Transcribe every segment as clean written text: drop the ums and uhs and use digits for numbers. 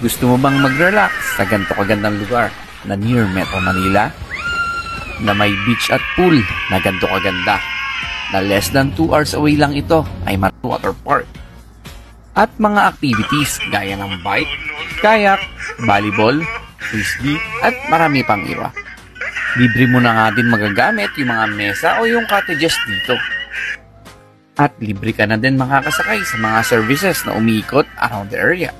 Gusto mo bang mag-relax sa ganito kagandang lugar na near Metro Manila? Na may beach at pool na ganito kaganda, na less than 2 hours away lang ito ay water park. At mga activities gaya ng bike, kayak, volleyball, frisbee at marami pang iba. Libre mo na nga din magagamit yung mga mesa o yung cottages dito. At libre ka na din makakasakay sa mga services na umiikot around the area.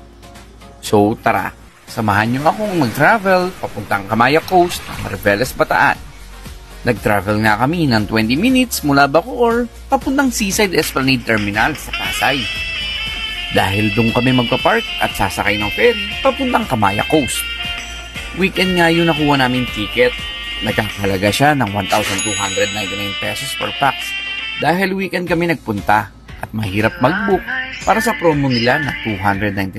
So tara, samahan nyo akong mag-travel papuntang Kamaya Coast ng Mariveles, Bataan. Nag-travel nga kami ng 20 minutes mula Bacoor papuntang Seaside Esplanade Terminal sa Pasay. Dahil doon kami magpa-park at sasakay ng ferry papuntang Kamaya Coast. Weekend nga yun nakuha namin ticket. Nagkakalaga siya ng 1,299 pesos per pax. Dahil weekend kami nagpunta at mahirap mag-book para sa promo nila na 299.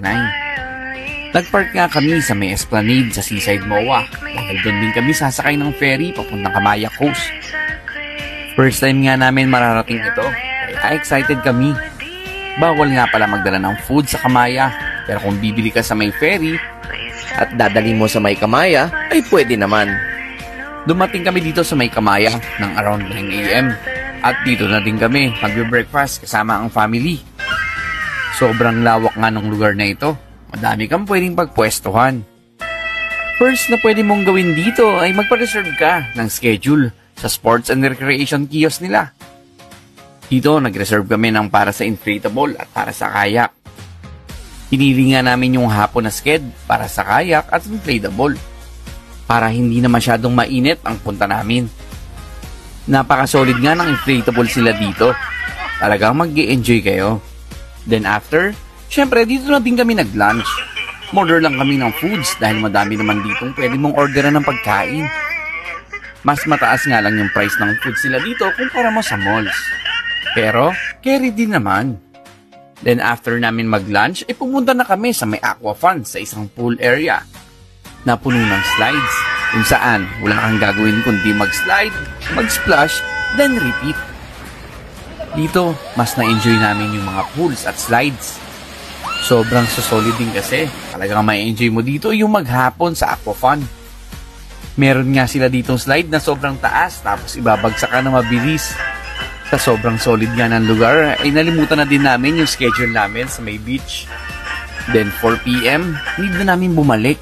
Nagpark nga kami sa may Esplanade sa Seaside MOA dahil doon din kami sasakay ng ferry papuntang Kamaya Coast. First time nga namin mararating ito, kaya excited kami. Bawal nga pala magdala ng food sa Kamaya, pero kung bibili ka sa may ferry at dadali mo sa may Kamaya, ay pwede naman. Dumating kami dito sa may Kamaya ng around 9 AM at dito na din kami magbe-breakfast kasama ang family. Sobrang lawak nga ng lugar na ito. Madami kang pwedeng pagpwestuhan. First na pwede mong gawin dito ay magpa-reserve ka ng schedule sa sports and recreation kiosk nila. Dito, nag-reserve kami ng para sa inflatable at para sa kayak. Pinili nga namin yung hapon na sked para sa kayak at inflatable para hindi na masyadong mainit ang punta namin. Napaka-solid nga ng inflatable sila dito. Talagang mag-i-enjoy kayo. Then after, syempre, dito na din kami nag-lunch. Order lang kami ng foods dahil madami naman ditong pwede mong orderan ng pagkain. Mas mataas nga lang yung price ng food sila dito kumpara mo sa malls. Pero, carry din naman. Then after namin mag-lunch, pumunta na kami sa may aqua fun sa isang pool area na puno ng slides kung saan wala kang gagawin kundi mag-slide, mag-splash, then repeat. Dito, mas na-enjoy namin yung mga pools at slides. Sobrang solid din kasi. Talagang may enjoy mo dito yung maghapon sa aqua fun. Meron nga sila ditong slide na sobrang taas tapos ibabagsak ka na mabilis. Sa sobrang solid nga ng lugar ay nalimutan na din namin yung schedule namin sa may beach. Then 4 PM, need na namin bumalik